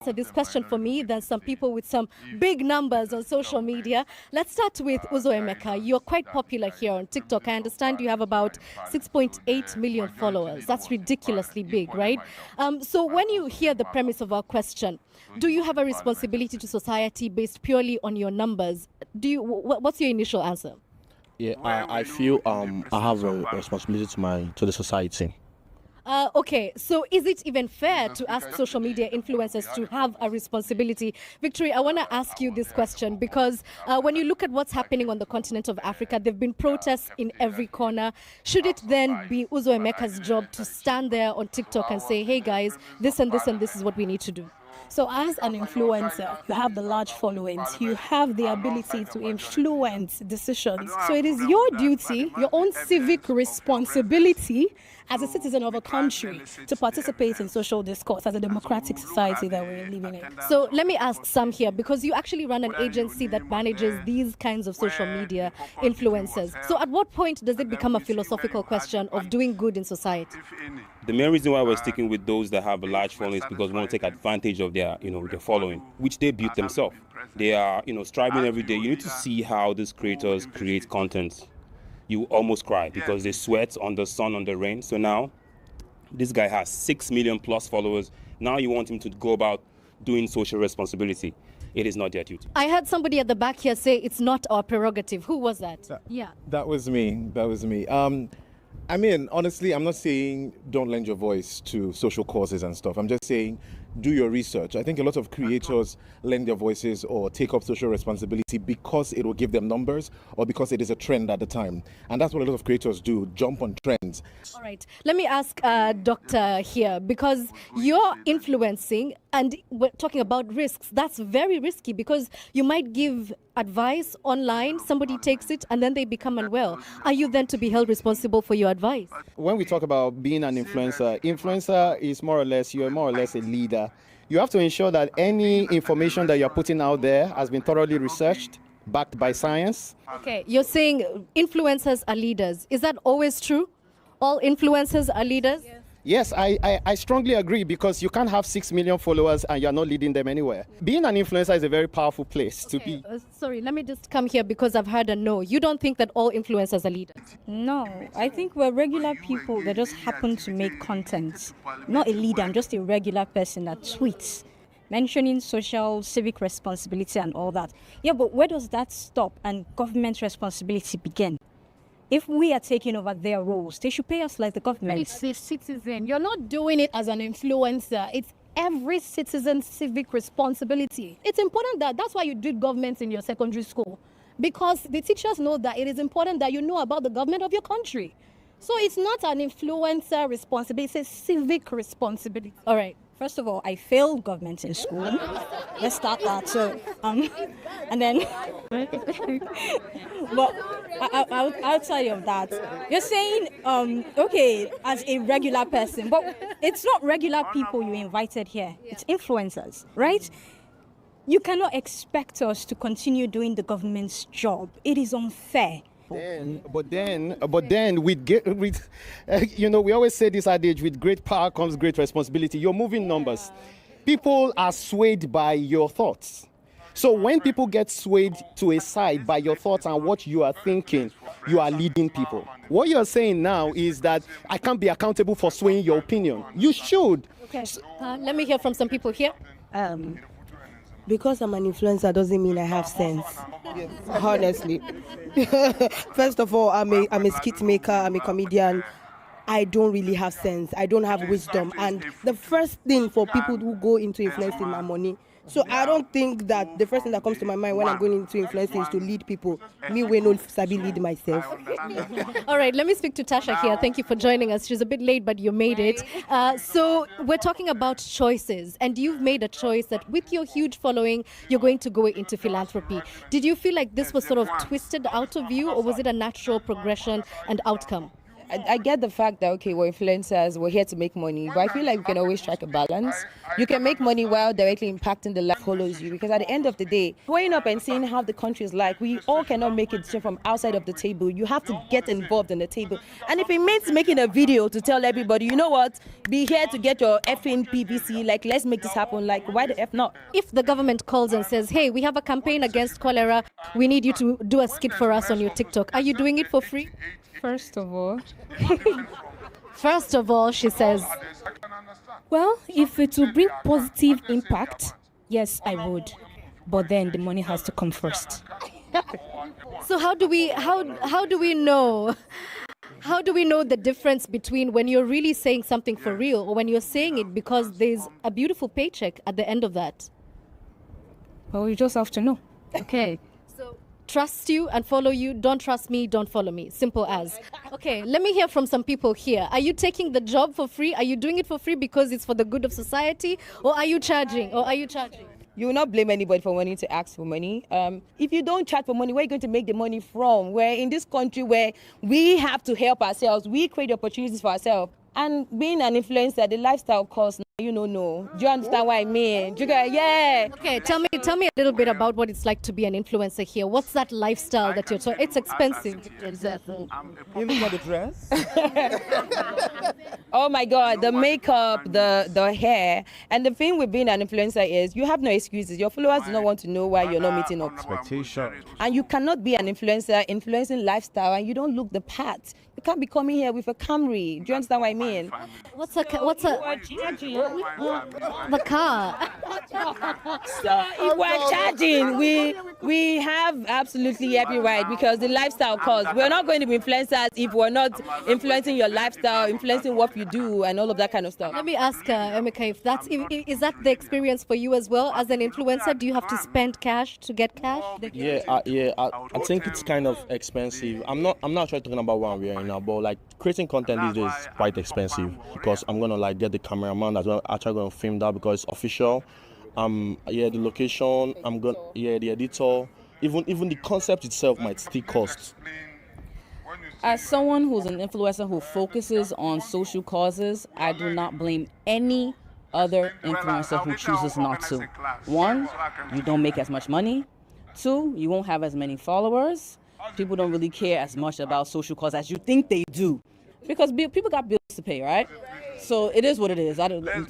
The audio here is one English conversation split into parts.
answer this question for me than some people with some big numbers on social media. Let's start with Uzoemeka. You're quite popular here on TikTok. I understand you have about 6.8 million followers. That's ridiculously big, right? So when you hear the premise of our question, do you have a responsibility to society based purely on your numbers? What's your initial answer? Yeah, I feel I have a responsibility to the society. Okay, so is it even fair to ask social media influencers to have a responsibility? Victory, I want to ask you this question because when you look at what's happening on the continent of Africa, there have been protests in every corner. Should it then be Uzo Emeka's job to stand there on TikTok and say, hey guys, this and this and this is what we need to do? So as an influencer, you have the large followings, you have the ability to influence decisions. So it is your duty, your own civic responsibility as a citizen of a country to participate in social discourse as a democratic society that we're living in. So let me ask Sam here, because you actually run an agency that manages these kinds of social media influencers. So at what point does it become a philosophical question of doing good in society? The main reason why we're sticking with those that have a large following is because we want to take advantage of their following, which they built themselves. They are, striving every day. You need to see how these creators create content. You almost cry because they sweat on the sun, on the rain. So now, this guy has 6 million plus followers. Now you want him to go about doing social responsibility. It is not their duty. I heard somebody at the back here say it's not our prerogative. Who was that? That was me. I mean, honestly, I'm not saying don't lend your voice to social causes and stuff. I'm just saying do your research. I think a lot of creators lend their voices or take up social responsibility because it will give them numbers or because it is a trend at the time. And that's what a lot of creators do, jump on trends. All right. Let me ask Doctor here, because you're influencing and we're talking about risks. That's very risky because you might give advice online, somebody takes it, and then they become unwell. Are you then to be held responsible for your advice? When we talk about being an influencer is you're more or less a leader. You have to ensure that any information that you're putting out there has been thoroughly researched, backed by science. Okay, you're saying influencers are leaders. Is that always true? All influencers are leaders? Yes, I strongly agree because you can't have 6 million followers and you're not leading them anywhere. Being an influencer is a very powerful place to be. Sorry, let me just come here because I've heard a no. You don't think that all influencers are leaders? No, I think we're regular people that just happen to make content. Not a leader, I'm just a regular person that tweets, mentioning social, civic responsibility and all that. Yeah, but where does that stop and government responsibility begin? If we are taking over their roles, they should pay us like the government. It's the citizen. You're not doing it as an influencer. It's every citizen's civic responsibility. It's important that's why you did government in your secondary school. Because the teachers know that it is important that you know about the government of your country. So it's not an influencer responsibility, it's a civic responsibility. All right. First of all, I failed government in school. Let's start that. So, and then, but outside of that, you're saying, okay, as a regular person, but it's not regular people you invited here. It's influencers, right? You cannot expect us to continue doing the government's job. It is unfair. But then we always say this adage, with great power comes great responsibility. You're moving numbers. People are swayed by your thoughts. So when people get swayed to a side by your thoughts and what you are thinking, you are leading people. What you're saying now is that I can't be accountable for swaying your opinion. You should. Okay. Let me hear from some people here. Because I'm an influencer doesn't mean I have sense. Honestly. First of all, I'm a skit maker, I'm a comedian. I don't really have sense. I don't have wisdom. And the first thing for people who go into influencing my money. So I don't think that the first thing that comes to my mind when I'm going into influencing is to lead people. Me, we no sabi lead myself. All right, let me speak to Tasha here. Thank you for joining us. She's a bit late, but you made it. So we're talking about choices, and you've made a choice that with your huge following, you're going to go into philanthropy. Did you feel like this was sort of twisted out of you, or was it a natural progression and outcome? I get the fact that, okay, we're influencers, we're here to make money, but I feel like we can always strike a balance. You can make money while directly impacting the life that follows you, because at the end of the day, growing up and seeing how the country is like, we all cannot make it from outside of the table. You have to get involved in the table. And if it means making a video to tell everybody, you know what, be here to get your effing PVC, like, let's make this happen, like, why the F not? If the government calls and says, hey, we have a campaign against cholera, we need you to do a skit for us on your TikTok, are you doing it for free? First of all, First of all, she says, well, if it will bring positive impact, yes, I would. But then the money has to come first. so how do we know? How do we know the difference between when you're really saying something for real or when you're saying it because there's a beautiful paycheck at the end of that? Well, you just have to know. Okay. So trust you and follow you. Don't trust me, don't follow me. Simple as. Okay, let me hear from some people here. Are you taking the job for free? Are you doing it for free because it's for the good of society? Or are you charging? You will not blame anybody for wanting to ask for money. If you don't charge for money, where are you going to make the money from? We're in this country where we have to help ourselves. We create opportunities for ourselves. And being an influencer, the lifestyle costs, you don't know. Do you understand what I mean? Yeah. Okay, tell me a little bit about what it's like to be an influencer here. What's that lifestyle that you're talking? It's expensive. Exactly. You look at the dress. Oh my God, the makeup, the hair. And the thing with being an influencer is you have no excuses. Your followers do not want to know why you're not meeting up. Expectation. And you cannot be an influencer influencing lifestyle and you don't look the part. You can't be coming here with a Camry. Do you understand what I mean? What's the car? So if we're charging, we have absolutely every right because the lifestyle costs. We're not going to be influencers if we're not influencing your lifestyle, influencing what you do and all of that kind of stuff. Let me ask Emeka, is that the experience for you as well as an influencer? Do you have to spend cash to get cash? I think it's kind of expensive. I'm not actually talking about what I'm wearing now, but like creating content these days is quite expensive because I'm gonna like get the cameraman that's actually gonna film that because it's official. The location, the editor, even the concept itself might still cost. As someone who's an influencer who focuses on social causes, I do not blame any other influencer who chooses not to. One, you don't make as much money. Two, you won't have as many followers. People don't really care as much about social cause as you think they do. Because people got bills to pay, right? So it is what it is.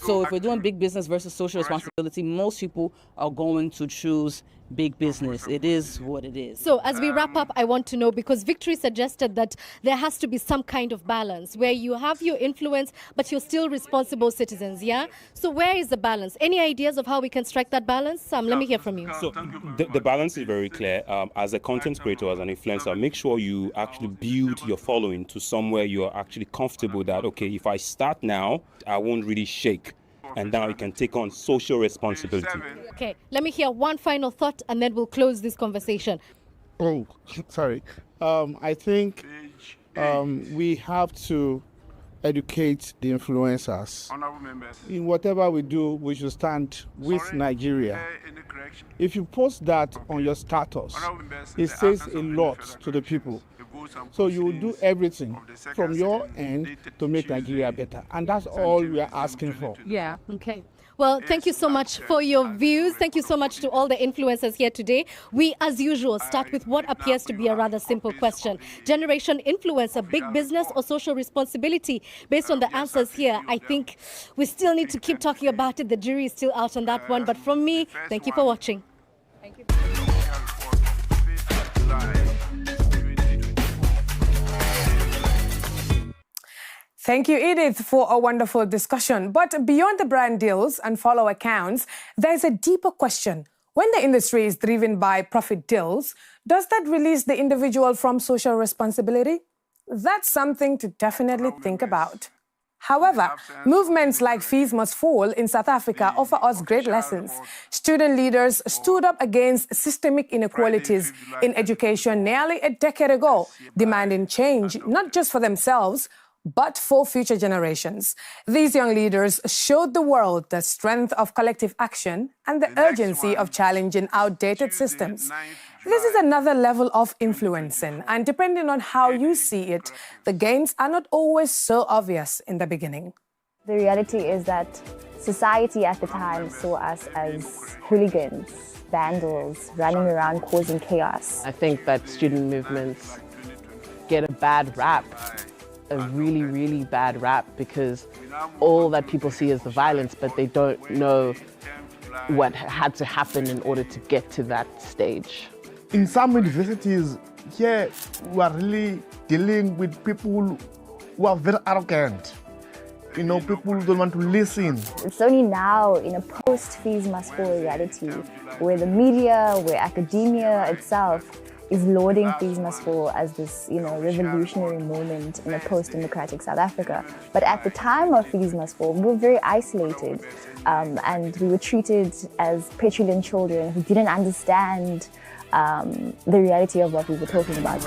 So if we're doing big business versus social responsibility, most people are going to choose big business. It is what it is. So as we wrap up, I want to know, because Victory suggested that there has to be some kind of balance where you have your influence, but you're still responsible citizens, yeah? So where is the balance? Any ideas of how we can strike that balance? Sam, let me hear from you. So the balance is very clear. As a content creator, as an influencer, make sure you actually build your following to somewhere you're actually comfortable that, okay, if I start now, I won't really shake. And now you can take on social responsibility. Okay, let me hear one final thought and then we'll close this conversation. Oh, sorry. I think we have to educate the influencers. In whatever we do, we should stand with Nigeria. If you post that on your status, it says a lot to the people. So you will do everything from your end to make Nigeria better. And that's all we are asking for. Yeah, okay. Well, thank you so much for your views. Thank you so much to all the influencers here today. We, as usual, start with what appears to be a rather simple question. Generation influencer, big business or social responsibility? Based on the answers here, I think we still need to keep talking about it. The jury is still out on that one. But from me, thank you for watching. Thank you. Thank you, Edith, for a wonderful discussion. But beyond the brand deals and follower counts, there's a deeper question. When the industry is driven by profit deals, does that release the individual from social responsibility? That's something to definitely think about. However, movements like Fees Must Fall in South Africa offer us great lessons. Student leaders stood up against systemic inequalities in education nearly a decade ago, demanding change not just for themselves, but for future generations. These young leaders showed the world the strength of collective action and the urgency of challenging outdated systems. This is another level of influencing, and depending on how you see it, the gains are not always so obvious in the beginning. The reality is that society at the time saw us as hooligans, vandals, running around causing chaos. I think that student movements get a bad rap, a really, really bad rap, because all that people see is the violence, but they don't know what had to happen in order to get to that stage. In some universities, here, we are really dealing with people who are very arrogant. You know, people don't want to listen. It's only now, in a post-fees must fall reality, where the media, where academia itself is lauding fees must fall as this, revolutionary moment in a post-democratic South Africa. But at the time of fees must fall, we were very isolated, and we were treated as petulant children who didn't understand the reality of what we were talking about.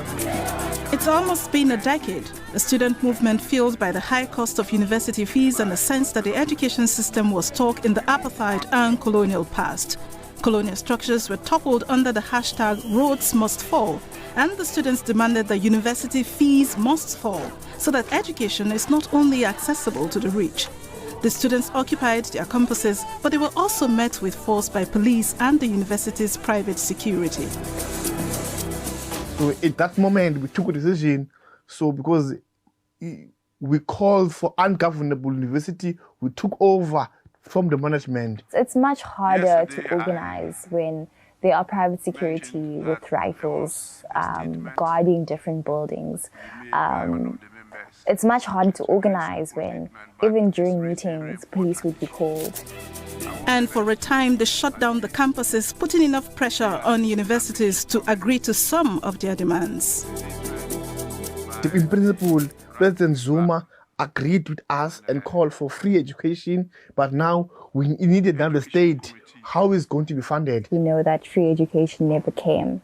It's almost been a decade, a student movement fueled by the high cost of university fees and the sense that the education system was stuck in the apartheid and colonial past. Colonial structures were toppled under the hashtag Rhodes Must Fall, and the students demanded that university fees must fall so that education is not only accessible to the rich. The students occupied their campuses, but they were also met with force by police and the university's private security. So at that moment, we took a decision. So because we called for ungovernable university, we took over from the management. It's much harder to organize when there are private security with rifles guarding different buildings. It's much harder to organize when, even during meetings, police would be called. And for a time, they shut down the campuses, putting enough pressure on universities to agree to some of their demands. In principle, President Zuma agreed with us and called for free education, but now we needed to understand how it's going to be funded. We know that free education never came.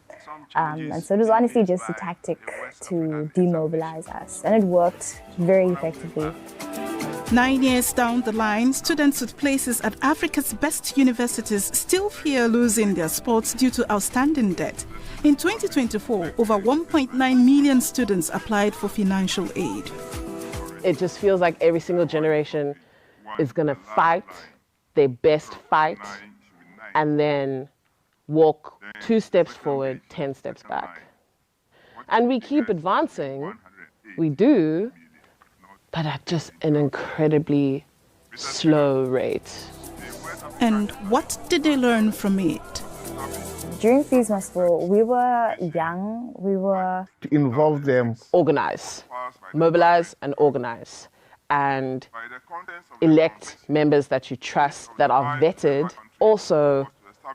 And so it was honestly just a tactic to demobilize us, and it worked very effectively. 9 years down the line, students with places at Africa's best universities still fear losing their spots due to outstanding debt. In 2024, over 1.9 million students applied for financial aid. It just feels like every single generation is going to fight their best fight and then walk 2 steps forward, 10 steps back. And we keep advancing, we do, but at just an incredibly slow rate. And what did they learn from it? During Fees Must Fall, we were young, we were... To involve them. Organize, mobilize and organize, and elect members that you trust, that are vetted. Also,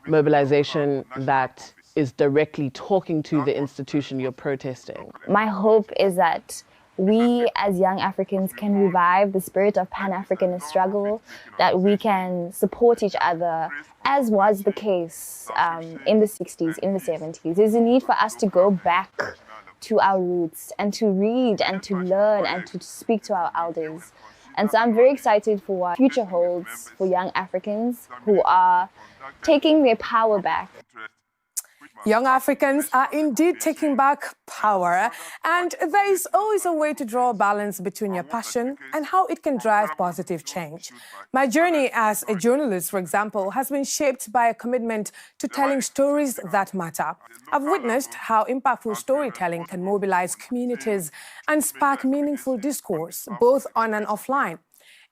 mobilization that is directly talking to the institution you're protesting. My hope is that we as young Africans can revive the spirit of Pan-Africanist struggle, that we can support each other, as was the case in the 60s, in the 70s. There's a need for us to go back to our roots and to read and to learn and to speak to our elders. And so I'm very excited for what future holds for young Africans who are taking their power back. Young Africans are indeed taking back power, and there is always a way to draw a balance between your passion and how it can drive positive change. My journey as a journalist, for example, has been shaped by a commitment to telling stories that matter. I've witnessed how impactful storytelling can mobilize communities and spark meaningful discourse, both on and offline.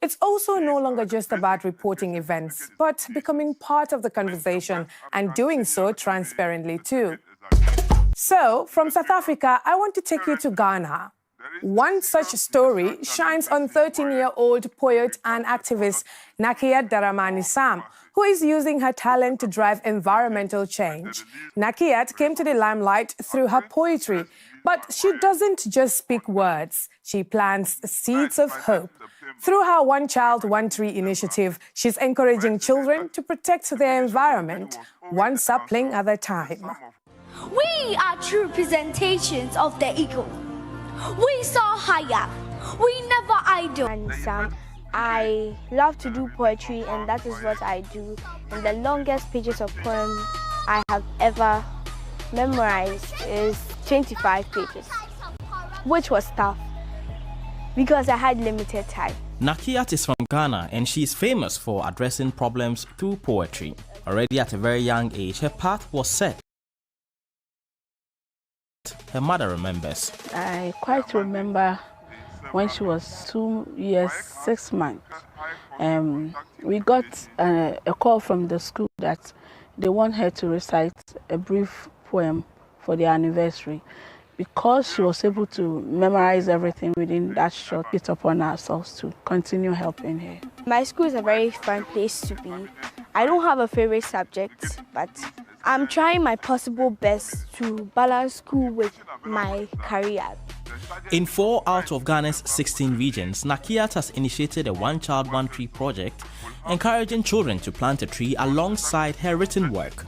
It's also no longer just about reporting events, but becoming part of the conversation and doing so transparently too. So, from South Africa, I want to take you to Ghana. One such story shines on 13-year-old poet and activist Nakiat Daramani Sam, who is using her talent to drive environmental change. Nakiat came to the limelight through her poetry, but she doesn't just speak words, she plants seeds of hope. Through her One Child, One Tree initiative, she's encouraging children to protect their environment, one sapling at a time. We are true representations of the eagle. We soar higher. We never idle. And Sam, I love to do poetry, and that is what I do. And the longest pages of poem I have ever memorized is 25 pages, which was tough because I had limited time. Nakiat is from Ghana and she is famous for addressing problems through poetry. Already at a very young age, her path was set. Her mother remembers. I quite remember when she was 2 years, 6 months. We got a call from the school that they want her to recite a brief poem for the anniversary. Because she was able to memorize everything within that short, it's upon ourselves to continue helping her. My school is a very fun place to be. I don't have a favorite subject, but I'm trying my possible best to balance school with my career. In 4 out of Ghana's 16 regions, Nakiat has initiated a One Child, One Tree project, encouraging children to plant a tree alongside her written work.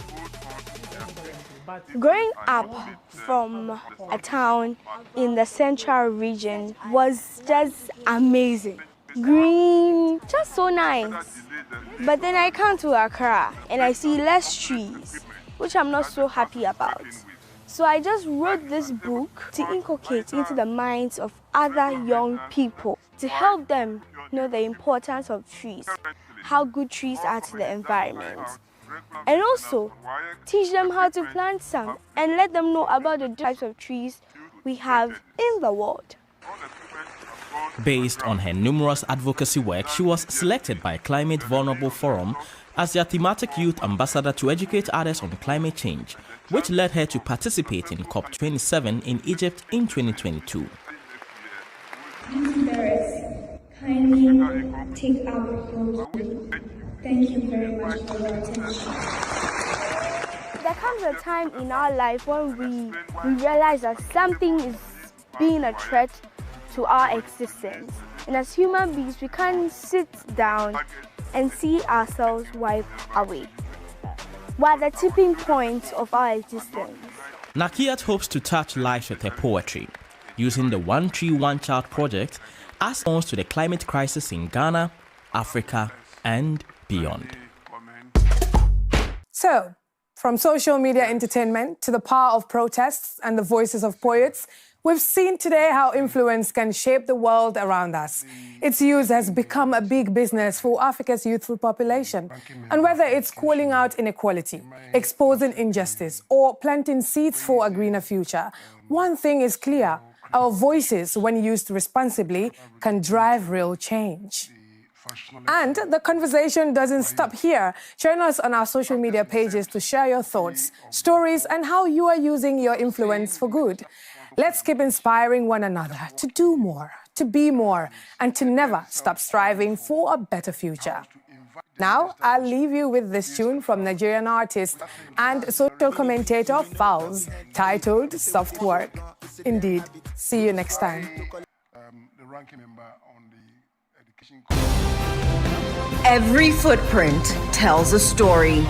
Growing up from a town in the central region was just amazing. Green, just so nice. But then I come to Accra and I see less trees, which I'm not so happy about. So I just wrote this book to inculcate into the minds of other young people, to help them know the importance of trees, how good trees are to the environment. And also teach them how to plant some and let them know about the types of trees we have in the world. Based on her numerous advocacy work, she was selected by Climate Vulnerable Forum as their thematic youth ambassador to educate others on climate change, which led her to participate in COP27 in Egypt in 2022. Kindly take our proposal. Thank you very much for your attention. There comes a time in our life when we realize that something is being a threat to our existence. And as human beings, we can't sit down and see ourselves wipe away. We're at the tipping point of our existence. Nakiat hopes to touch lives with her poetry, using the One Tree, One Child project as a response to the climate crisis in Ghana, Africa, and beyond. So, from social media entertainment to the power of protests and the voices of poets, we've seen today how influence can shape the world around us. Its use has become a big business for Africa's youthful population. And whether it's calling out inequality, exposing injustice, or planting seeds for a greener future, one thing is clear: our voices, when used responsibly, can drive real change. And the conversation doesn't stop here. Join us on our social media pages to share your thoughts, stories, and how you are using your influence for good. Let's keep inspiring one another to do more, to be more, and to never stop striving for a better future. Now, I'll leave you with this tune from Nigerian artist and social commentator Fowls, titled Soft Work. Indeed. See you next time. Every footprint tells a story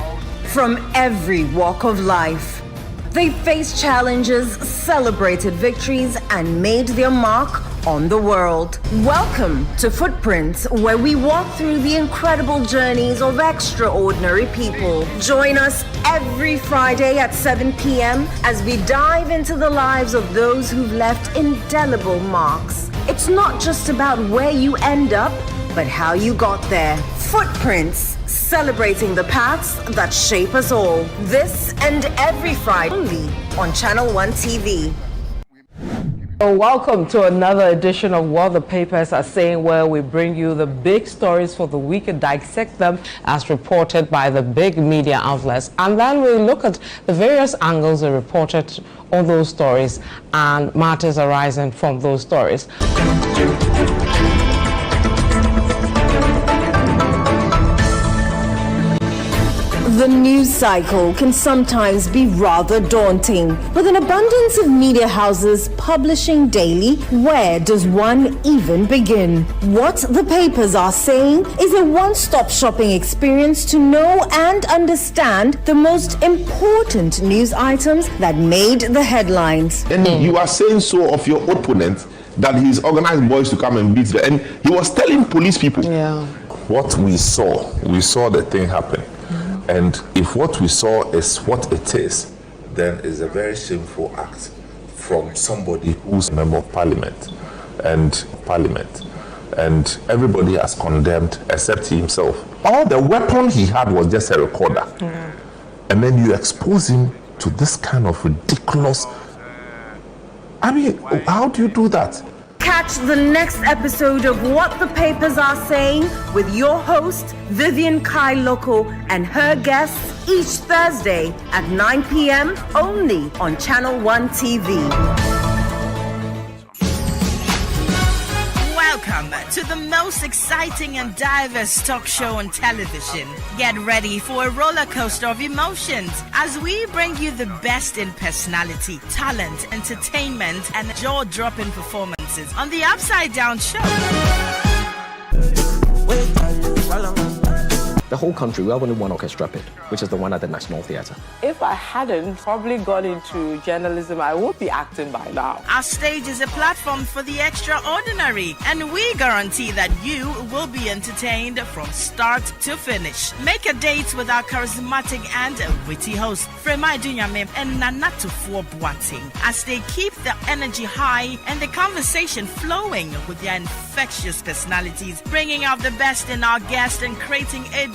from every walk of life. They faced challenges, celebrated victories, and made their mark on the world. Welcome to Footprints, where we walk through the incredible journeys of extraordinary people. Join us every Friday at 7 p.m. as we dive into the lives of those who've left indelible marks. It's not just about where you end up, but how you got there. Footprints, celebrating the paths that shape us all. This and every Friday only on Channel 1 TV. Welcome to another edition of What the Papers Are Saying, where we bring you the big stories for the week and dissect them as reported by the big media outlets. And then we look at the various angles that reported on those stories and matters arising from those stories. The news cycle can sometimes be rather daunting. With an abundance of media houses publishing daily, where does one even begin? What the Papers Are Saying is a one-stop shopping experience to know and understand the most important news items that made the headlines. And you are saying so of your opponent that he's organized boys to come and beat them. And he was telling police people. What we saw the thing happen. And if what we saw is what it is, then it's a very shameful act from somebody who's a member of parliament. And everybody has condemned except he himself. All the weapon he had was just a recorder. And then you expose him to this kind of ridiculous. I mean, how do you do that? Catch the next episode of What the Papers Are Saying with your host, Vivian Kai Loco, and her guests each Thursday at 9 p.m. only on Channel 1 TV. Welcome to the most exciting and diverse talk show on television. Get ready for a roller coaster of emotions as we bring you the best in personality, talent, entertainment, and jaw-dropping performances on the Upside Down Show. The whole country, we have only one orchestra pit, which is the one at the National Theatre. If I hadn't probably gone into journalism, I would be acting by now. Our stage is a platform for the extraordinary, and we guarantee that you will be entertained from start to finish. Make a date with our charismatic and witty host, Frema Dunyame and Nanatufuo Boateng, as they keep the energy high and the conversation flowing with their infectious personalities, bringing out the best in our guests and creating a